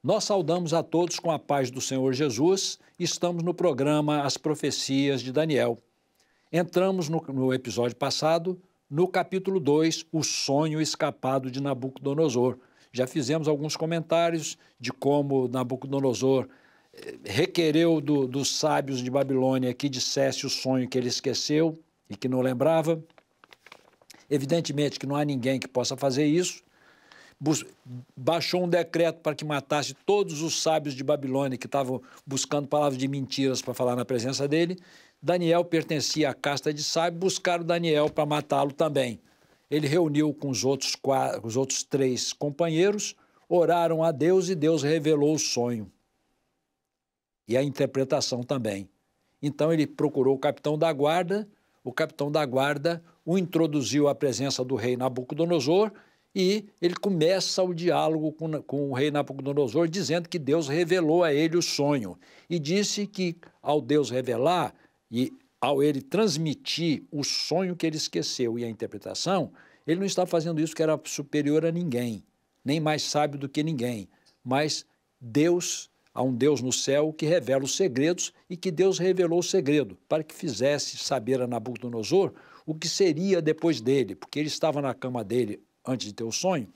Nós saudamos a todos com a paz do Senhor Jesus. Estamos no programa As Profecias de Daniel. Entramos no episódio passado, no capítulo 2, o sonho escapado de Nabucodonosor. Já fizemos alguns comentários de como Nabucodonosor requereu dos sábios de Babilônia que dissesse o sonho que ele esqueceu e que não lembrava. Evidentemente que não há ninguém que possa fazer isso. Baixou um decreto para que matasse todos os sábios de Babilônia que estavam buscando palavras de mentiras para falar na presença dele. Daniel pertencia à casta de sábios, buscaram Daniel para matá-lo também. Ele reuniu com os outros 3 companheiros, oraram a Deus e Deus revelou o sonho e a interpretação também. Então ele procurou o capitão da guarda o introduziu à presença do rei Nabucodonosor e ele começa o diálogo com o rei Nabucodonosor, dizendo que Deus revelou a ele o sonho. E disse que, ao Deus revelar e ao ele transmitir o sonho que ele esqueceu e a interpretação, ele não está fazendo isso que era superior a ninguém, nem mais sábio do que ninguém, mas há um Deus no céu que revela os segredos e que Deus revelou o segredo para que fizesse saber a Nabucodonosor o que seria depois dele, porque ele estava na cama dele antes de ter o sonho,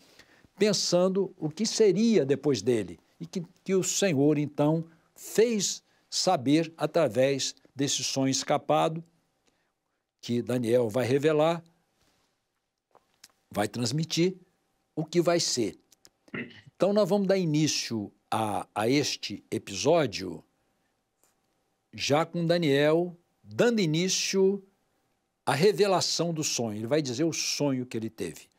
pensando o que seria depois dele, e que o Senhor, então, fez saber através desse sonho escapado, que Daniel vai revelar, vai transmitir o que vai ser. Então, nós vamos dar início a este episódio, já com Daniel dando início à revelação do sonho. Ele vai dizer o sonho que ele teve.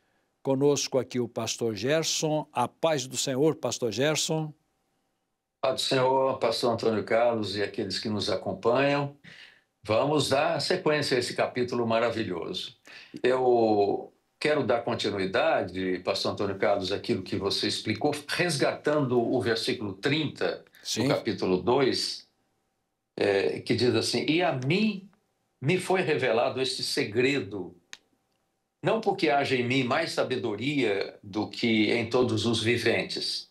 Conosco aqui o pastor Gerson. A paz do Senhor, pastor Gerson. Paz do Senhor, pastor Antônio Carlos e aqueles que nos acompanham. Vamos dar sequência a esse capítulo maravilhoso. Eu quero dar continuidade, pastor Antônio Carlos, aquilo que você explicou, resgatando o versículo 30 Sim. do capítulo 2, que diz assim: "E a mim me foi revelado este segredo, não porque haja em mim mais sabedoria do que em todos os viventes,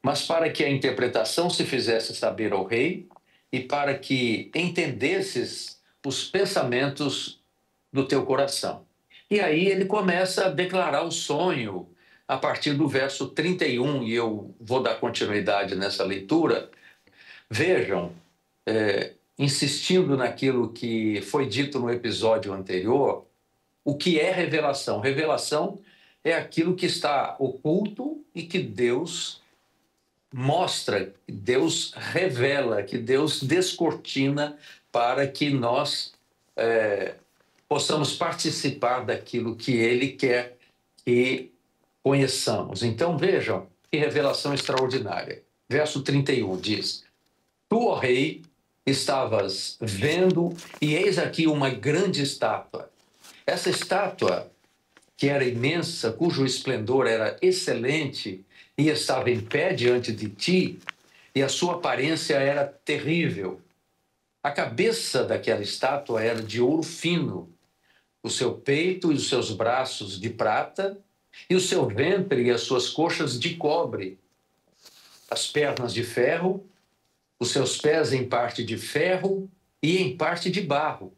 mas para que a interpretação se fizesse saber ao rei e para que entendesses os pensamentos do teu coração." E aí ele começa a declarar o sonho a partir do verso 31, e eu vou dar continuidade nessa leitura. Vejam, insistindo naquilo que foi dito no episódio anterior, o que é revelação? Revelação é aquilo que está oculto e que Deus mostra, que Deus revela, que Deus descortina para que nós possamos participar daquilo que Ele quer que conheçamos. Então vejam que revelação extraordinária. Verso 31 diz: "Tu, ó rei, estavas vendo, e eis aqui uma grande estátua. Essa estátua, que era imensa, cujo esplendor era excelente, e estava em pé diante de ti, e a sua aparência era terrível. A cabeça daquela estátua era de ouro fino, o seu peito e os seus braços de prata, e o seu ventre e as suas coxas de cobre, as pernas de ferro, os seus pés em parte de ferro e em parte de barro.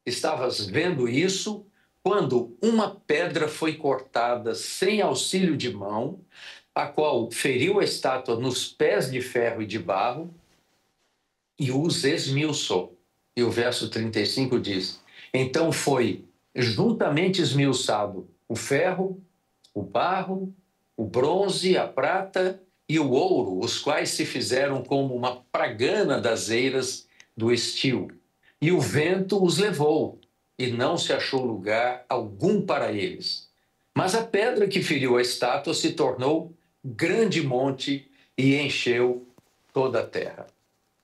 Estavas vendo isso quando uma pedra foi cortada sem auxílio de mão, a qual feriu a estátua nos pés de ferro e de barro e os esmiuçou." E o verso 35 diz: "Então foi juntamente esmiuçado o ferro, o barro, o bronze, a prata e o ouro, os quais se fizeram como uma pragana das eiras do estio. E o vento os levou, e não se achou lugar algum para eles. Mas a pedra que feriu a estátua se tornou grande monte e encheu toda a terra."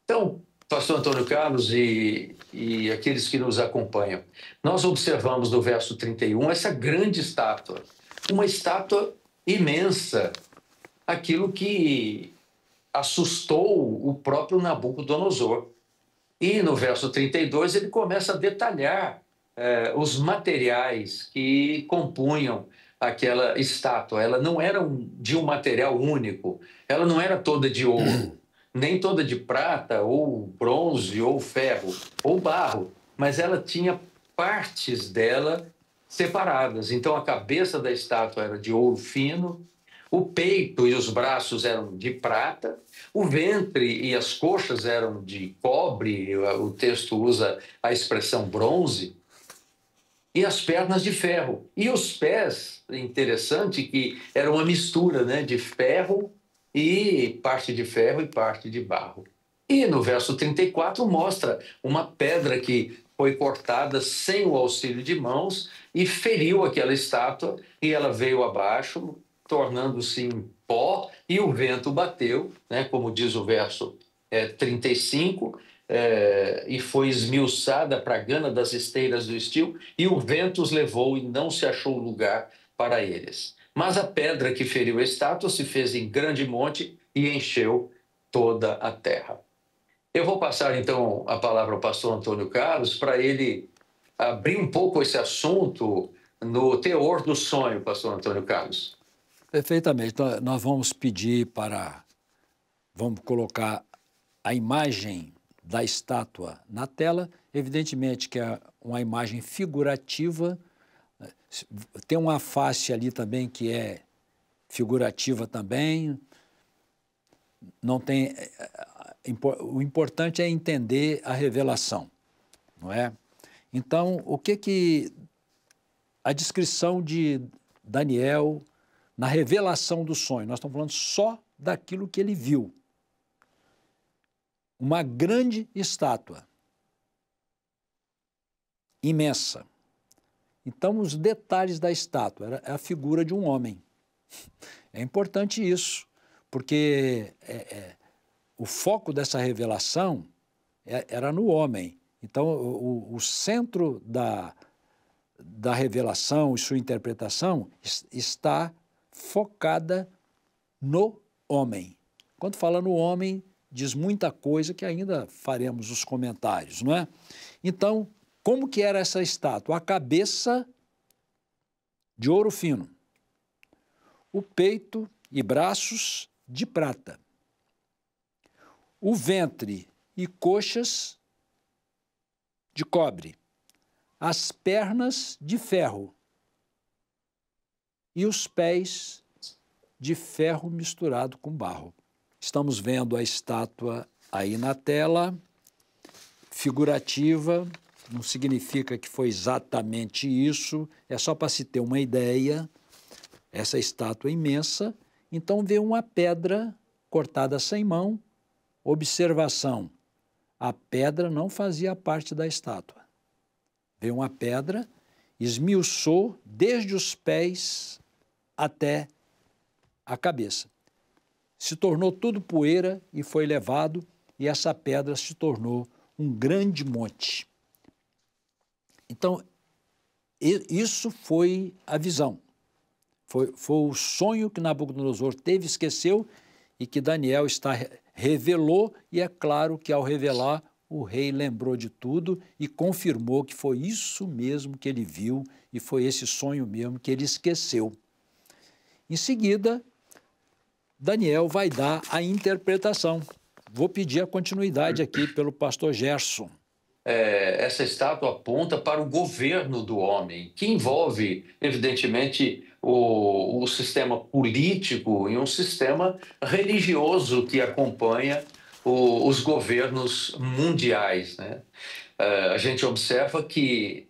Então, pastor Antônio Carlos e aqueles que nos acompanham, nós observamos no verso 31 essa grande estátua, uma estátua imensa, aquilo que assustou o próprio Nabucodonosor. E no verso 32 ele começa a detalhar os materiais que compunham aquela estátua. Ela não era de um material único, ela não era toda de ouro, nem toda de prata, ou bronze, ou ferro, ou barro, mas ela tinha partes dela separadas. Então, a cabeça da estátua era de ouro fino, o peito e os braços eram de prata, o ventre e as coxas eram de cobre, o texto usa a expressão bronze, e as pernas de ferro. E os pés, interessante que era uma mistura, né, de ferro e parte de ferro e parte de barro. E no verso 34 mostra uma pedra que foi cortada sem o auxílio de mãos e feriu aquela estátua e ela veio abaixo, tornando-se em pó, e o vento bateu, né, como diz o verso 35, e foi esmiuçada para a gana das esteiras do estio, e o vento os levou e não se achou lugar para eles. Mas a pedra que feriu a estátua se fez em grande monte e encheu toda a terra. Eu vou passar, então, a palavra ao pastor Antônio Carlos para ele abrir um pouco esse assunto no teor do sonho, pastor Antônio Carlos. Perfeitamente. Então, nós vamos pedir vamos colocar a imagem da estátua na tela. Evidentemente que é uma imagem figurativa. Tem uma face ali também que é figurativa também. Não tem... O importante é entender a revelação, não é? Então, o que a descrição de Daniel na revelação do sonho, nós estamos falando só daquilo que ele viu. Uma grande estátua, imensa. Então, os detalhes da estátua, é a figura de um homem. É importante isso, porque o foco dessa revelação era no homem. Então, o centro da revelação e sua interpretação está focada no homem. Quando fala no homem, diz muita coisa que ainda faremos os comentários, não é? Então, como que era essa estátua? A cabeça de ouro fino, o peito e braços de prata, o ventre e coxas de cobre, as pernas de ferro e os pés de ferro misturado com barro. Estamos vendo a estátua aí na tela, figurativa, não significa que foi exatamente isso, é só para se ter uma ideia, essa estátua imensa. Então, vê uma pedra cortada sem mão. Observação, a pedra não fazia parte da estátua. Veio uma pedra, esmiuçou desde os pés até a cabeça. Se tornou tudo poeira e foi levado, e essa pedra se tornou um grande monte. Então, isso foi a visão. Foi o sonho que Nabucodonosor teve, esqueceu, e que Daniel revelou, e é claro que ao revelar, o rei lembrou de tudo e confirmou que foi isso mesmo que ele viu e foi esse sonho mesmo que ele esqueceu. Em seguida, Daniel vai dar a interpretação. Vou pedir a continuidade aqui pelo pastor Gerson. Essa estátua aponta para o governo do homem, que envolve, evidentemente, o sistema político e um sistema religioso que acompanha os governos mundiais, né? A gente observa que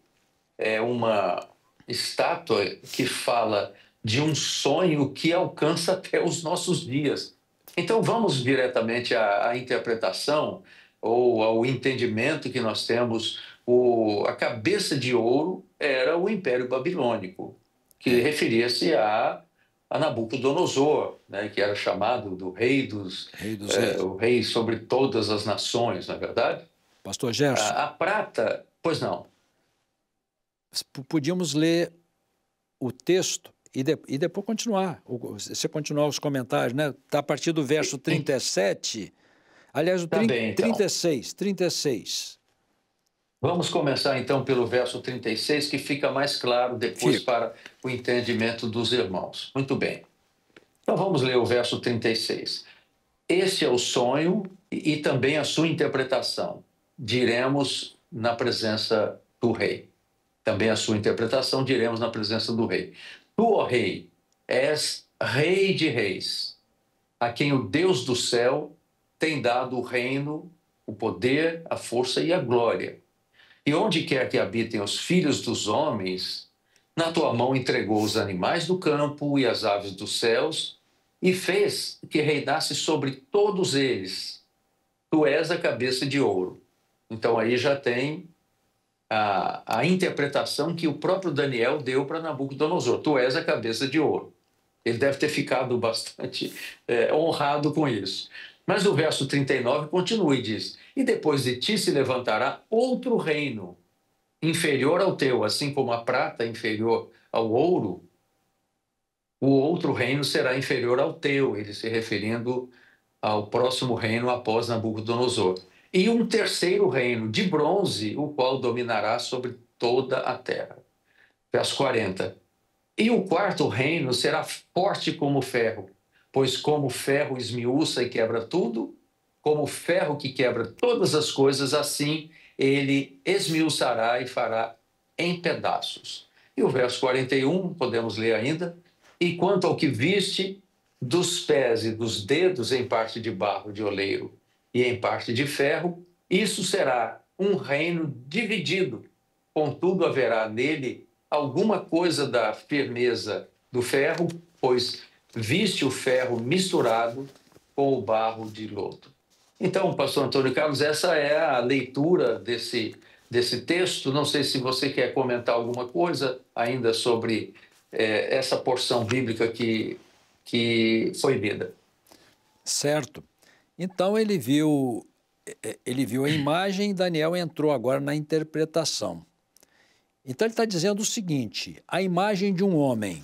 é uma estátua que fala de um sonho que alcança até os nossos dias. Então, vamos diretamente à interpretação ou ao entendimento que nós temos. A cabeça de ouro era o Império Babilônico, que referia-se a Nabucodonosor, né, que era chamado do rei dos reis. O rei sobre todas as nações, não é verdade? Pastor Gerson. A prata, pois não. Podíamos ler o texto e depois continuar. Você continuar os comentários, né? Está a partir do verso 37... Aliás, o 36. Vamos começar então pelo verso 36, que fica mais claro depois Fica. para o entendimento dos irmãos. Muito bem. Então vamos ler o verso 36. Este é o sonho e também a sua interpretação. Diremos na presença do rei. Também a sua interpretação diremos na presença do rei. Tu, ó rei, és rei de reis, a quem o Deus do céu tem dado o reino, o poder, a força e a glória. E onde quer que habitem os filhos dos homens, na tua mão entregou os animais do campo e as aves dos céus, e fez que reinasse sobre todos eles. Tu és a cabeça de ouro. Então aí já tem a interpretação que o próprio Daniel deu para Nabucodonosor. Tu és a cabeça de ouro. Ele deve ter ficado bastante honrado com isso. Mas o verso 39 continua e diz: E depois de ti se levantará outro reino, inferior ao teu, assim como a prata é inferior ao ouro, o outro reino será inferior ao teu, ele se referindo ao próximo reino após Nabucodonosor. E um terceiro reino de bronze, o qual dominará sobre toda a terra. Verso 40. E o quarto reino será forte como ferro, pois como o ferro esmiuça e quebra tudo, como o ferro que quebra todas as coisas, assim ele esmiuçará e fará em pedaços. E o verso 41, podemos ler ainda. E quanto ao que viste, dos pés e dos dedos em parte de barro de oleiro e em parte de ferro, isso será um reino dividido. Contudo, haverá nele alguma coisa da firmeza do ferro, pois viste o ferro misturado com o barro de lodo. Então, pastor Antônio Carlos, essa é a leitura desse texto. Não sei se você quer comentar alguma coisa ainda sobre essa porção bíblica que foi lida. Certo. Então ele viu a imagem e Daniel entrou agora na interpretação. Então ele está dizendo o seguinte: a imagem de um homem.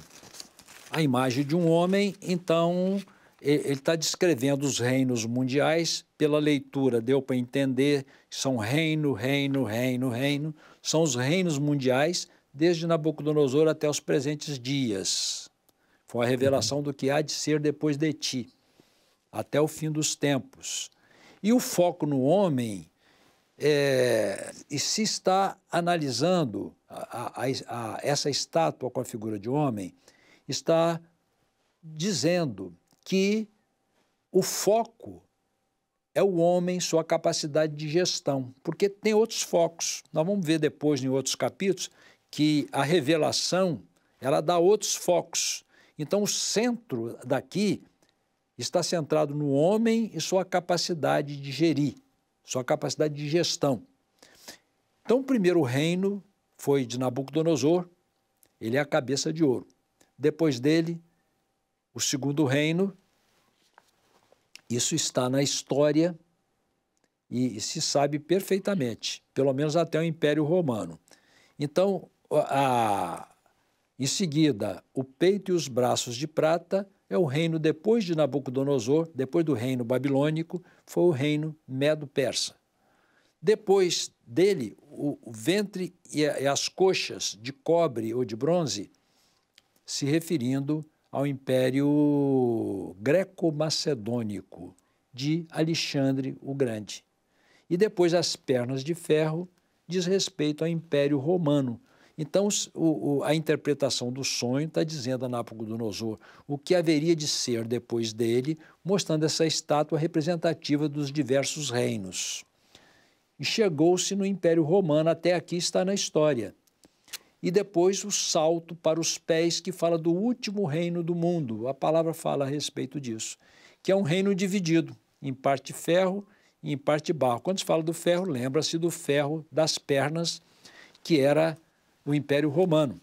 A imagem de um homem, então, ele está descrevendo os reinos mundiais. Pela leitura deu para entender que são reino, reino, reino, reino. São os reinos mundiais, desde Nabucodonosor até os presentes dias. Foi a revelação do que há de ser depois de ti, até o fim dos tempos. E o foco no homem, e se está analisando essa estátua com a figura de homem, está dizendo que o foco é o homem, sua capacidade de gestão, porque tem outros focos. Nós vamos ver depois, em outros capítulos, que a revelação, ela dá outros focos. Então, o centro daqui está centrado no homem e sua capacidade de gerir, sua capacidade de gestão. Então, o primeiro reino foi de Nabucodonosor, ele é a cabeça de ouro. Depois dele, o segundo reino, isso está na história e se sabe perfeitamente, pelo menos até o Império Romano. Então, em seguida, o peito e os braços de prata é o reino depois de Nabucodonosor, depois do reino babilônico, foi o reino medo-persa. Depois dele, o ventre e as coxas de cobre ou de bronze, se referindo ao Império Greco-Macedônico de Alexandre o Grande. E depois as pernas de ferro diz respeito ao Império Romano. Então, a interpretação do sonho está dizendo a Nabucodonosor o que haveria de ser depois dele, mostrando essa estátua representativa dos diversos reinos. E chegou-se no Império Romano, até aqui está na história. E depois o salto para os pés, que fala do último reino do mundo. A palavra fala a respeito disso, que é um reino dividido, em parte ferro e em parte barro. Quando se fala do ferro, lembra-se do ferro das pernas, que era o Império Romano.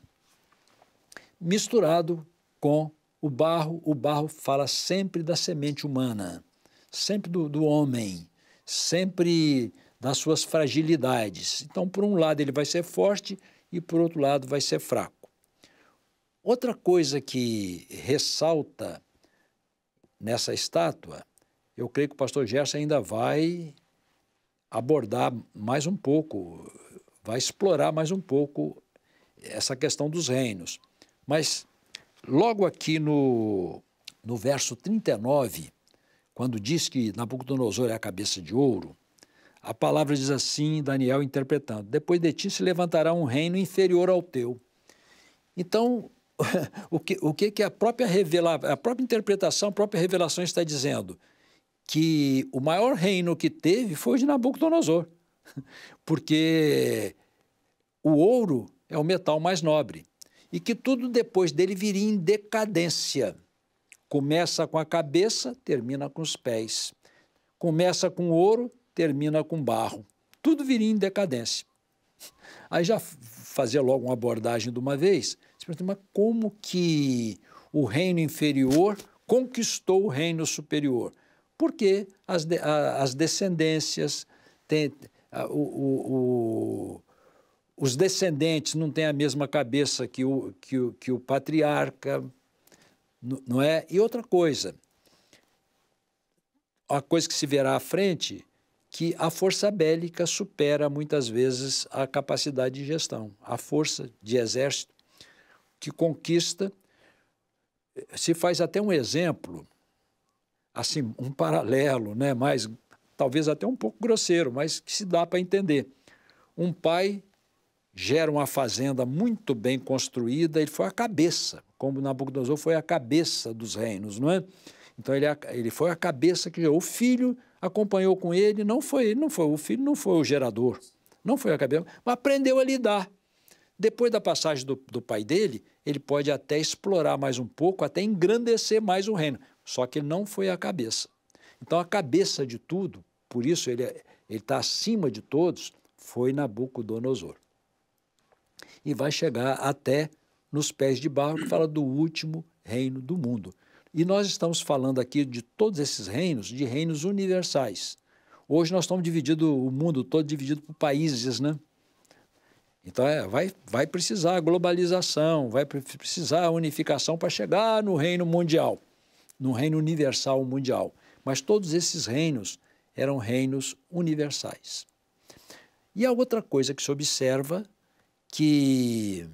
Misturado com o barro fala sempre da semente humana, sempre do homem, sempre das suas fragilidades. Então, por um lado, ele vai ser forte e, por outro lado, vai ser fraco. Outra coisa que ressalta nessa estátua, eu creio que o pastor Gerson ainda vai abordar mais um pouco vai explorar mais um pouco essa questão dos reinos. Mas logo aqui no verso 39, quando diz que Nabucodonosor é a cabeça de ouro, a palavra diz assim, Daniel interpretando: depois de ti se levantará um reino inferior ao teu. Então, o que a própria interpretação, a própria revelação está dizendo? Que o maior reino que teve foi o de Nabucodonosor, porque o ouro é o metal mais nobre, e que tudo depois dele viria em decadência. Começa com a cabeça, termina com os pés. Começa com ouro, termina com barro. Tudo viria em decadência. Aí já fazer logo uma abordagem de uma vez, mas como que o reino inferior conquistou o reino superior? Porque as descendências, os descendentes não têm a mesma cabeça que o patriarca, não é? E outra coisa, a coisa que se verá à frente, que a força bélica supera muitas vezes a capacidade de gestão. A força de exército que conquista, se faz até um exemplo, assim, um paralelo, né? Mas talvez até um pouco grosseiro, mas que se dá para entender. Um pai gera uma fazenda muito bem construída, ele foi a cabeça, como Nabucodonosor foi a cabeça dos reinos, não é? Então ele foi a cabeça que gerou. O filho acompanhou com ele, o filho não foi o gerador, não foi a cabeça, mas aprendeu a lidar. Depois da passagem do pai dele, ele pode até explorar mais um pouco, até engrandecer mais o reino, só que ele não foi a cabeça. Então a cabeça de tudo, por isso ele está acima de todos, foi Nabucodonosor. E vai chegar até nos pés de barro, que fala do último reino do mundo. E nós estamos falando aqui de todos esses reinos, de reinos universais. Hoje nós estamos divididos, o mundo todo dividido por países, né? Então vai precisar a globalização, vai precisar a unificação para chegar no reino mundial, no reino universal mundial. Mas todos esses reinos eram reinos universais. E a outra coisa que se observa, que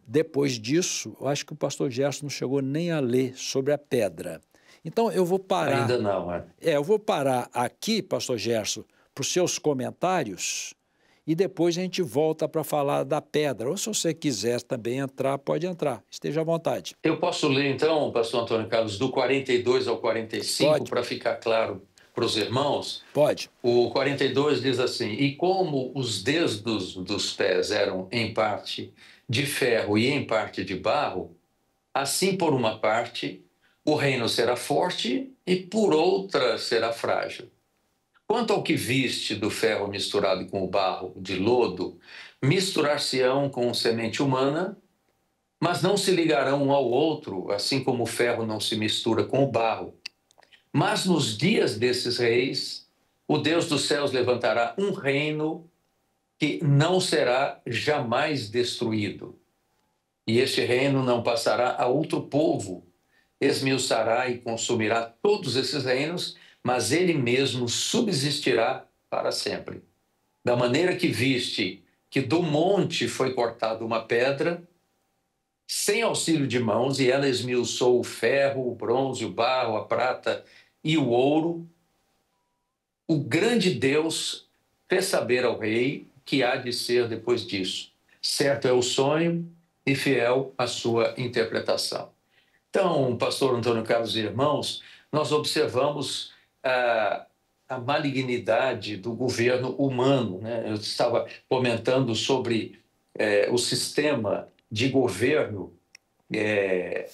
depois disso, eu acho que o pastor Gerson não chegou nem a ler sobre a pedra. Então, eu vou parar... Ainda não, é? Eu vou parar aqui, pastor Gerson, para os seus comentários, e depois a gente volta para falar da pedra. Ou se você quiser também entrar, pode entrar. Esteja à vontade. Eu posso ler, então, pastor Antônio Carlos, do 42 ao 45, para ficar claro para os irmãos? Pode. O 42 diz assim: e como os dedos dos pés eram em parte de ferro e em parte de barro, assim por uma parte o reino será forte e por outra será frágil. Quanto ao que viste do ferro misturado com o barro de lodo, misturar-se-ão com semente humana, mas não se ligarão um ao outro, assim como o ferro não se mistura com o barro. Mas nos dias desses reis, o Deus dos céus levantará um reino que não será jamais destruído. E este reino não passará a outro povo, esmiuçará e consumirá todos esses reinos, mas ele mesmo subsistirá para sempre. Da maneira que viste que do monte foi cortada uma pedra, sem auxílio de mãos, e ela esmiuçou o ferro, o bronze, o barro, a prata e o ouro, o grande Deus fez saber ao rei que há de ser depois disso. Certo é o sonho e fiel a sua interpretação. Então, pastor Antônio Carlos e irmãos, nós observamos a malignidade do governo humano, né? Eu estava comentando sobre o sistema de governo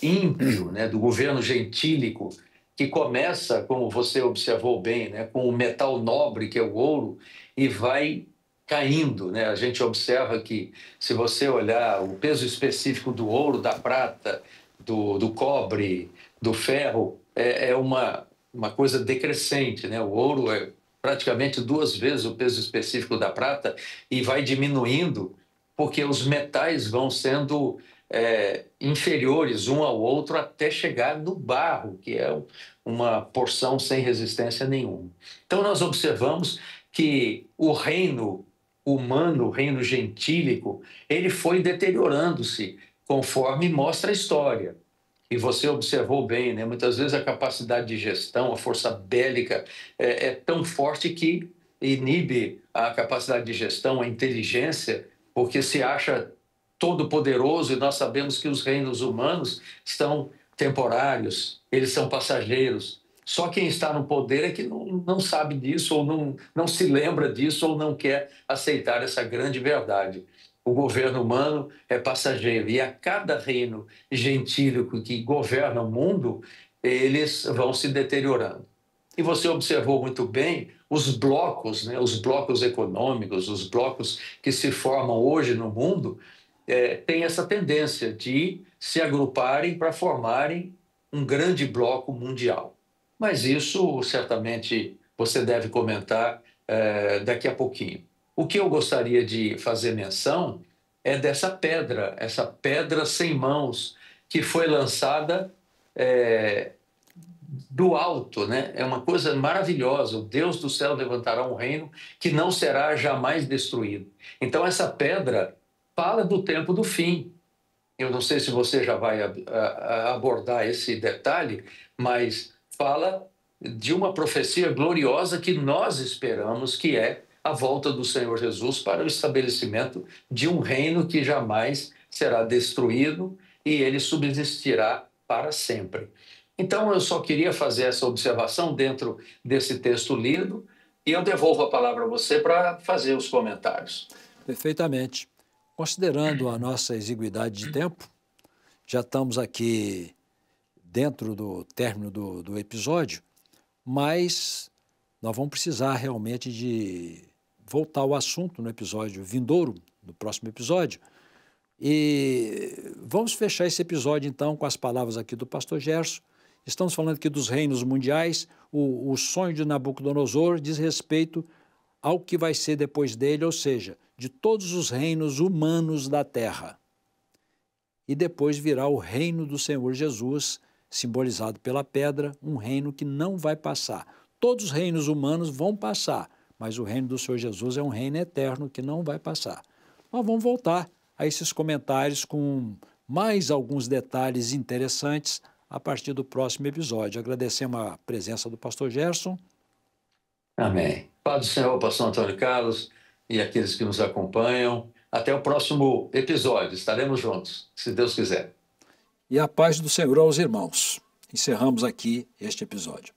ímpio, né? Do governo gentílico, que começa, como você observou bem, né? Com o metal nobre, que é o ouro, e vai caindo, né? A gente observa que, se você olhar o peso específico do ouro, da prata, do cobre, do ferro, é uma coisa decrescente, né? O ouro é praticamente 2 vezes o peso específico da prata e vai diminuindo porque os metais vão sendo inferiores um ao outro até chegar no barro, que é uma porção sem resistência nenhuma. Então, nós observamos que o reino humano, o reino gentílico, ele foi deteriorando-se conforme mostra a história. E você observou bem, né? Muitas vezes a capacidade de gestão, a força bélica é tão forte que inibe a capacidade de gestão, a inteligência, porque se acha todo-poderoso, e nós sabemos que os reinos humanos são temporários, eles são passageiros. Só quem está no poder é que não sabe disso, ou não se lembra disso, ou não quer aceitar essa grande verdade. O governo humano é passageiro, e a cada reino gentílico que governa o mundo, eles vão se deteriorando. E você observou muito bem os blocos, né? Os blocos econômicos, os blocos que se formam hoje no mundo, têm essa tendência de se agruparem para formarem um grande bloco mundial. Mas isso, certamente, você deve comentar daqui a pouquinho. O que eu gostaria de fazer menção é dessa pedra, essa pedra sem mãos, que foi lançada do alto, né? É uma coisa maravilhosa. O Deus do céu levantará um reino que não será jamais destruído. Então, essa pedra fala do tempo do fim. Eu não sei se você já vai abordar esse detalhe, mas fala de uma profecia gloriosa que nós esperamos, que é a volta do Senhor Jesus para o estabelecimento de um reino que jamais será destruído e ele subsistirá para sempre. Então, eu só queria fazer essa observação dentro desse texto lido e eu devolvo a palavra a você para fazer os comentários. Perfeitamente. Considerando a nossa exiguidade de tempo, já estamos aqui dentro do término do episódio, mas nós vamos precisar realmente de voltar ao assunto no episódio vindouro, no próximo episódio, e vamos fechar esse episódio então com as palavras aqui do pastor Gerson. Estamos falando aqui dos reinos mundiais. O sonho de Nabucodonosor diz respeito ao que vai ser depois dele, ou seja, de todos os reinos humanos da terra. E depois virá o reino do Senhor Jesus, simbolizado pela pedra, um reino que não vai passar. Todos os reinos humanos vão passar, mas o reino do Senhor Jesus é um reino eterno que não vai passar. Nós vamos voltar a esses comentários com mais alguns detalhes interessantes a partir do próximo episódio. Agradecemos a presença do pastor Gerson. Amém. Paz do Senhor, pastor Antônio Carlos e aqueles que nos acompanham. Até o próximo episódio. Estaremos juntos, se Deus quiser. E a paz do Senhor aos irmãos. Encerramos aqui este episódio.